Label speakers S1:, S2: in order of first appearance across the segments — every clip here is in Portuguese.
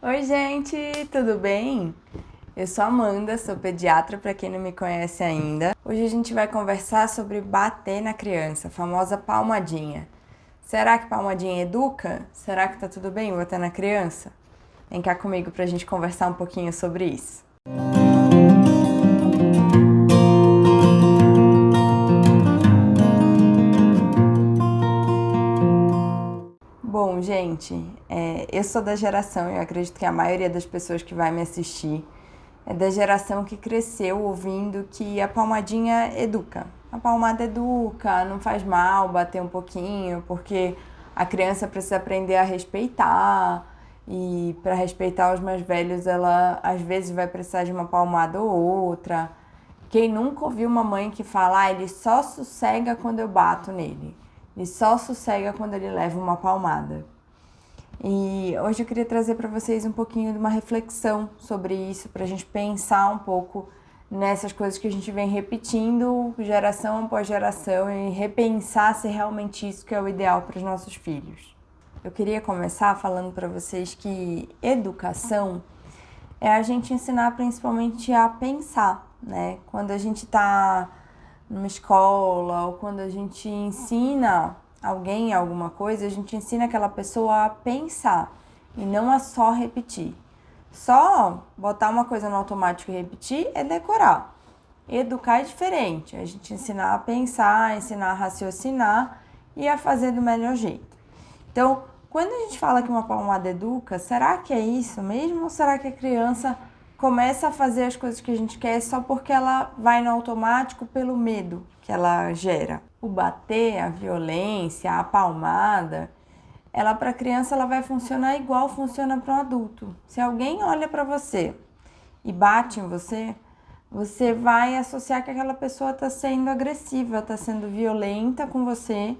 S1: Oi, gente, tudo bem? Eu sou Amanda, sou pediatra, para quem não me conhece ainda. Hoje a gente vai conversar sobre bater na criança, a famosa palmadinha. Será que palmadinha educa? Será que tá tudo bem bater na criança? Vem cá comigo pra gente conversar um pouquinho sobre isso. Bom, gente, eu sou da geração, eu acredito que a maioria das pessoas que vai me assistir é da geração que cresceu ouvindo que a palmadinha educa. A palmada educa, não faz mal bater um pouquinho, porque a criança precisa aprender a respeitar e para respeitar os mais velhos ela às vezes vai precisar de uma palmada ou outra. Quem nunca ouviu uma mãe que fala, ele só sossega quando eu bato nele, ele só sossega quando ele leva uma palmada. E hoje eu queria trazer para vocês um pouquinho de uma reflexão sobre isso, para a gente pensar um pouco nessas coisas que a gente vem repetindo geração após geração e repensar se realmente isso que é o ideal para os nossos filhos. Eu queria começar falando para vocês que educação é a gente ensinar principalmente a pensar, né? Quando a gente está numa escola ou quando a gente ensina alguém alguma coisa, a gente ensina aquela pessoa a pensar e não a só repetir. Só botar uma coisa no automático e repetir é decorar. Educar é diferente, a gente ensinar a pensar, ensinar a raciocinar e a fazer do melhor jeito. Então, quando a gente fala que uma palmada educa, será que é isso mesmo? Ou será que a criança começa a fazer as coisas que a gente quer só porque ela vai no automático pelo medo que ela gera? O bater, a violência, a palmada, ela para a criança ela vai funcionar igual funciona para um adulto. Se alguém olha para você e bate em você, você vai associar que aquela pessoa está sendo agressiva, está sendo violenta com você.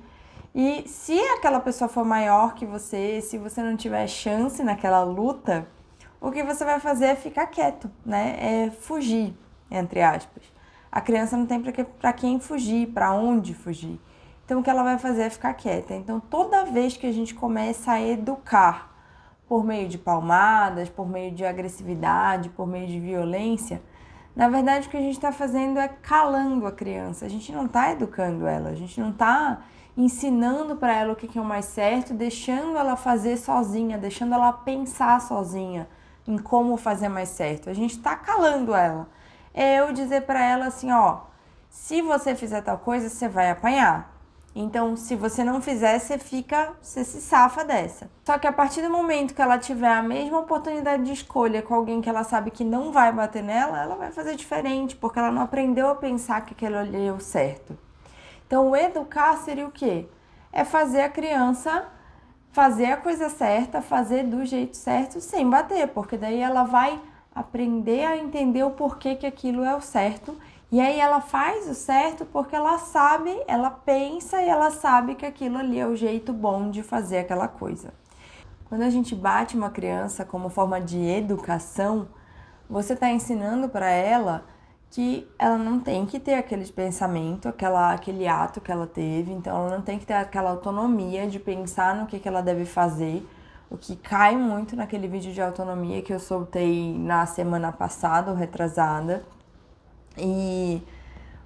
S1: E se aquela pessoa for maior que você, se você não tiver chance naquela luta, o que você vai fazer é ficar quieto, né? É fugir, entre aspas. A criança não tem para quem fugir, para onde fugir. Então o que ela vai fazer é ficar quieta. Então toda vez que a gente começa a educar por meio de palmadas, por meio de agressividade, por meio de violência, na verdade o que a gente está fazendo é calando a criança. A gente não está educando ela, a gente não está ensinando para ela o que é o mais certo, deixando ela fazer sozinha, deixando ela pensar sozinha em como fazer mais certo. A gente está calando ela. É eu dizer para ela assim, se você fizer tal coisa, você vai apanhar. Então, se você não fizer, você se safa dessa. Só que a partir do momento que ela tiver a mesma oportunidade de escolha com alguém que ela sabe que não vai bater nela, ela vai fazer diferente, porque ela não aprendeu a pensar que aquilo ali é o certo. Então, o educar seria o quê? É fazer a criança fazer a coisa certa, fazer do jeito certo, sem bater, porque daí ela vai aprender a entender o porquê que aquilo é o certo. E aí ela faz o certo porque ela sabe, ela pensa e ela sabe que aquilo ali é o jeito bom de fazer aquela coisa. Quando a gente bate uma criança como forma de educação, você está ensinando para ela que ela não tem que ter aquele pensamento, aquele ato que ela teve, então ela não tem que ter aquela autonomia de pensar no que ela deve fazer, o que cai muito naquele vídeo de autonomia que eu soltei na semana passada ou retrasada. E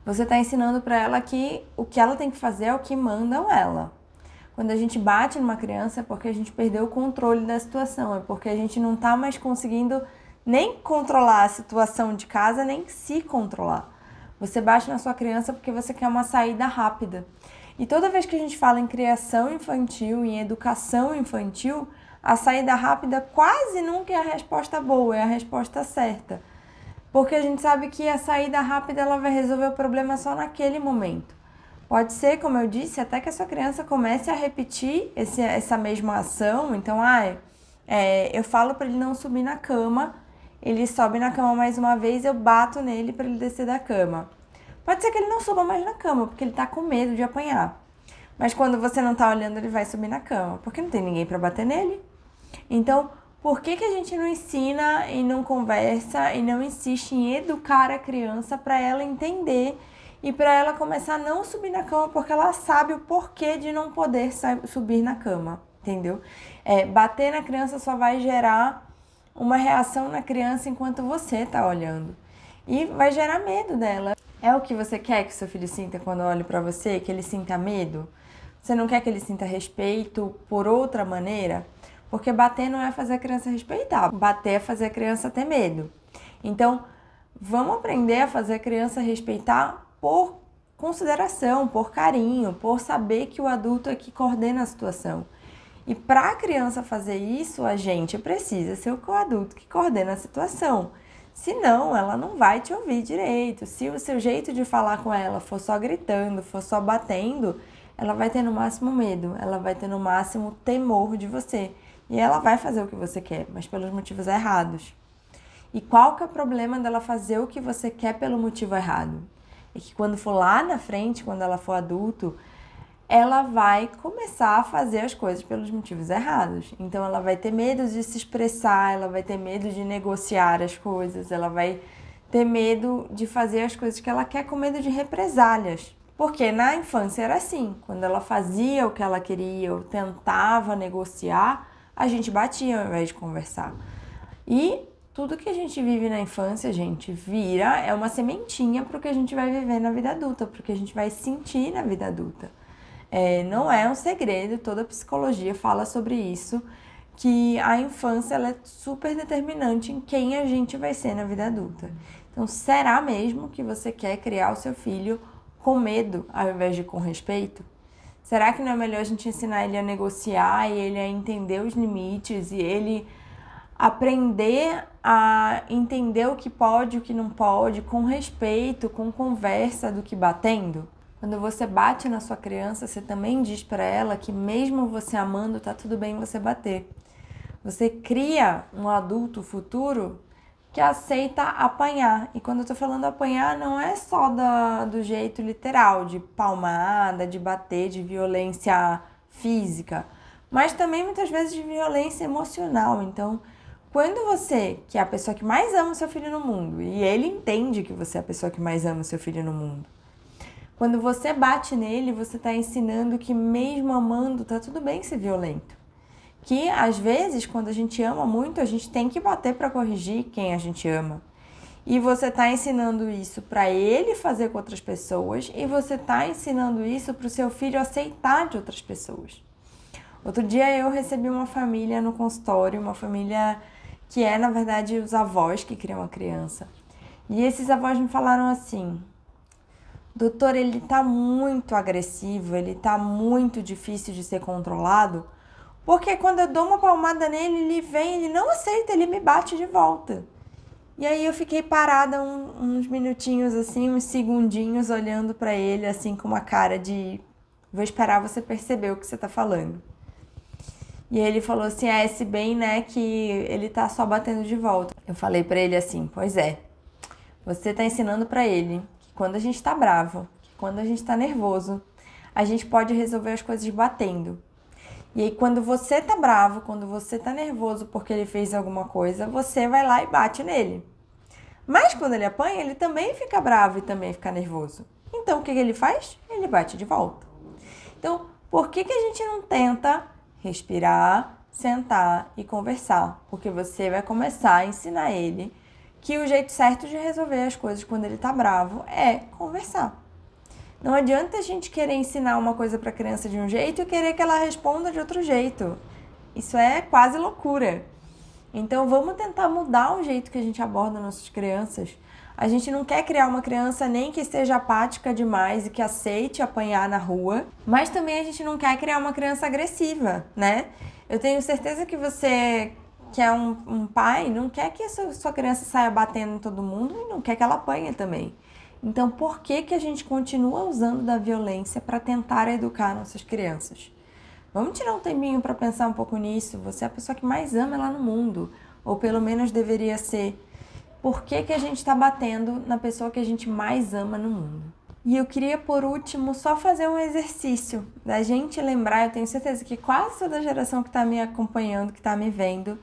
S1: você está ensinando para ela que o que ela tem que fazer é o que mandam ela. Quando a gente bate numa criança é porque a gente perdeu o controle da situação, é porque a gente não está mais conseguindo nem controlar a situação de casa, nem se controlar. Você bate na sua criança porque você quer uma saída rápida. E toda vez que a gente fala em criação infantil, em educação infantil, a saída rápida quase nunca é a resposta boa, é a resposta certa. Porque a gente sabe que a saída rápida ela vai resolver o problema só naquele momento. Pode ser, como eu disse, até que a sua criança comece a repetir essa mesma ação. Então, eu falo para ele não subir na cama, ele sobe na cama mais uma vez, eu bato nele para ele descer da cama. Pode ser que ele não suba mais na cama, porque ele está com medo de apanhar. Mas quando você não está olhando, ele vai subir na cama, porque não tem ninguém para bater nele. Então, por que a gente não ensina e não conversa e não insiste em educar a criança para ela entender e para ela começar a não subir na cama porque ela sabe o porquê de não poder subir na cama, entendeu? Bater na criança só vai gerar uma reação na criança enquanto você está olhando. E vai gerar medo dela. É o que você quer que seu filho sinta quando olha para você? Que ele sinta medo? Você não quer que ele sinta respeito por outra maneira? Porque bater não é fazer a criança respeitar. Bater é fazer a criança ter medo. Então, vamos aprender a fazer a criança respeitar por consideração, por carinho, por saber que o adulto é que coordena a situação. E para a criança fazer isso, a gente precisa ser o adulto que coordena a situação. Senão, ela não vai te ouvir direito. Se o seu jeito de falar com ela for só gritando, for só batendo, ela vai ter no máximo medo, ela vai ter no máximo temor de você. E ela vai fazer o que você quer, mas pelos motivos errados. E qual que é o problema dela fazer o que você quer pelo motivo errado? É que quando for lá na frente, quando ela for adulto, ela vai começar a fazer as coisas pelos motivos errados. Então, ela vai ter medo de se expressar, ela vai ter medo de negociar as coisas, ela vai ter medo de fazer as coisas que ela quer com medo de represálias. Porque na infância era assim, quando ela fazia o que ela queria ou tentava negociar, a gente batia ao invés de conversar. E tudo que a gente vive na infância, a gente vira, é uma sementinha para o que a gente vai viver na vida adulta, para o que a gente vai sentir na vida adulta. Não é um segredo, toda a psicologia fala sobre isso, que a infância ela é super determinante em quem a gente vai ser na vida adulta. Então, será mesmo que você quer criar o seu filho com medo ao invés de com respeito? Será que não é melhor a gente ensinar ele a negociar e ele a entender os limites e ele aprender a entender o que pode e o que não pode, com respeito, com conversa, do que batendo? Quando você bate na sua criança, você também diz para ela que mesmo você amando, tá tudo bem você bater. Você cria um adulto futuro que aceita apanhar. E quando eu tô falando apanhar, não é só do jeito literal, de palmada, de bater, de violência física, mas também muitas vezes de violência emocional. Então, quando você, que é a pessoa que mais ama o seu filho no mundo, e ele entende que você é a pessoa que mais ama o seu filho no mundo, quando você bate nele, você está ensinando que mesmo amando, tá tudo bem ser violento. Que às vezes, quando a gente ama muito, a gente tem que bater para corrigir quem a gente ama. E você está ensinando isso para ele fazer com outras pessoas e você está ensinando isso para o seu filho aceitar de outras pessoas. Outro dia eu recebi uma família no consultório, uma família que é, na verdade, os avós que criam a criança. E esses avós me falaram assim: doutor, ele tá muito agressivo, ele tá muito difícil de ser controlado, porque quando eu dou uma palmada nele, ele vem, ele não aceita, ele me bate de volta. E aí eu fiquei parada uns minutinhos assim, uns segundinhos, olhando pra ele assim com uma cara de vou esperar você perceber o que você tá falando. E ele falou assim, se bem, né, que ele tá só batendo de volta. Eu falei pra ele assim, pois é, você tá ensinando pra ele que quando a gente tá bravo, que quando a gente tá nervoso, a gente pode resolver as coisas batendo. E aí quando você tá bravo, quando você tá nervoso porque ele fez alguma coisa, você vai lá e bate nele. Mas quando ele apanha, ele também fica bravo e também fica nervoso. Então o que ele faz? Ele bate de volta. Então, por que a gente não tenta respirar, sentar e conversar? Porque você vai começar a ensinar ele que o jeito certo de resolver as coisas quando ele tá bravo é conversar. Não adianta a gente querer ensinar uma coisa para a criança de um jeito e querer que ela responda de outro jeito. Isso é quase loucura. Então vamos tentar mudar o jeito que a gente aborda nossas crianças. A gente não quer criar uma criança nem que seja apática demais e que aceite apanhar na rua, mas também a gente não quer criar uma criança agressiva, né? Eu tenho certeza que você, que é um pai, não quer que a sua criança saia batendo em todo mundo e não quer que ela apanhe também. Então, por que a gente continua usando da violência para tentar educar nossas crianças? Vamos tirar um tempinho para pensar um pouco nisso. Você é a pessoa que mais ama ela no mundo, ou pelo menos deveria ser. Por que a gente está batendo na pessoa que a gente mais ama no mundo? E eu queria, por último, só fazer um exercício da gente lembrar, eu tenho certeza que quase toda a geração que está me acompanhando, que está me vendo,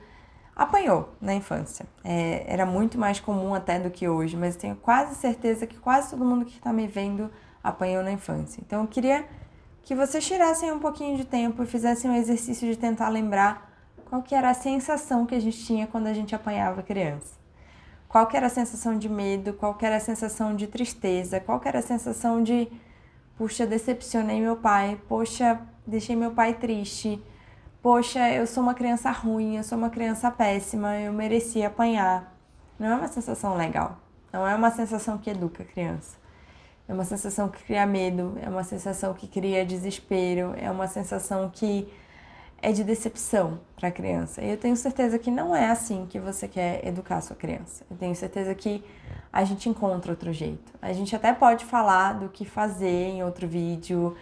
S1: apanhou na infância. Era muito mais comum até do que hoje, mas eu tenho quase certeza que quase todo mundo que está me vendo apanhou na infância. Então eu queria que vocês tirassem um pouquinho de tempo e fizessem um exercício de tentar lembrar qual que era a sensação que a gente tinha quando a gente apanhava criança. Qual que era a sensação de medo, qual que era a sensação de tristeza, qual que era a sensação de, puxa, decepcionei meu pai, poxa, deixei meu pai triste, poxa, eu sou uma criança ruim, eu sou uma criança péssima, eu merecia apanhar. Não é uma sensação legal, não é uma sensação que educa a criança. É uma sensação que cria medo, é uma sensação que cria desespero, é uma sensação que é de decepção para a criança. E eu tenho certeza que não é assim que você quer educar a sua criança. Eu tenho certeza que a gente encontra outro jeito. A gente até pode falar do que fazer em outro vídeo,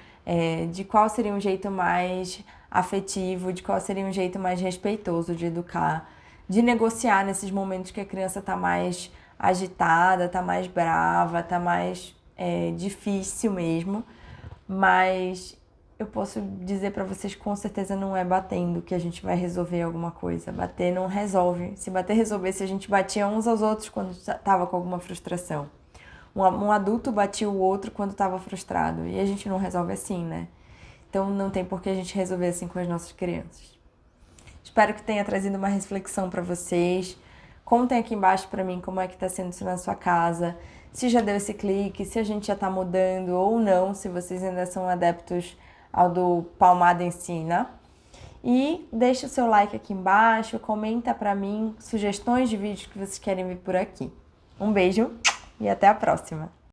S1: de qual seria um jeito mais afetivo, de qual seria um jeito mais respeitoso de educar, de negociar nesses momentos que a criança está mais agitada, está mais brava, está mais difícil mesmo. Mas eu posso dizer pra vocês que com certeza não é batendo que a gente vai resolver alguma coisa. Bater não resolve. Se bater resolvesse, a gente batia uns aos outros quando tava com alguma frustração. Um adulto batia o outro quando tava frustrado. E a gente não resolve assim, né? Então não tem por que a gente resolver assim com as nossas crianças. Espero que tenha trazido uma reflexão pra vocês. Contem aqui embaixo pra mim como é que tá sendo isso na sua casa. Se já deu esse clique, se a gente já tá mudando ou não, se vocês ainda são adeptos ao do Palmada Ensina. E deixa o seu like aqui embaixo, comenta pra mim sugestões de vídeos que vocês querem ver por aqui. Um beijo e até a próxima!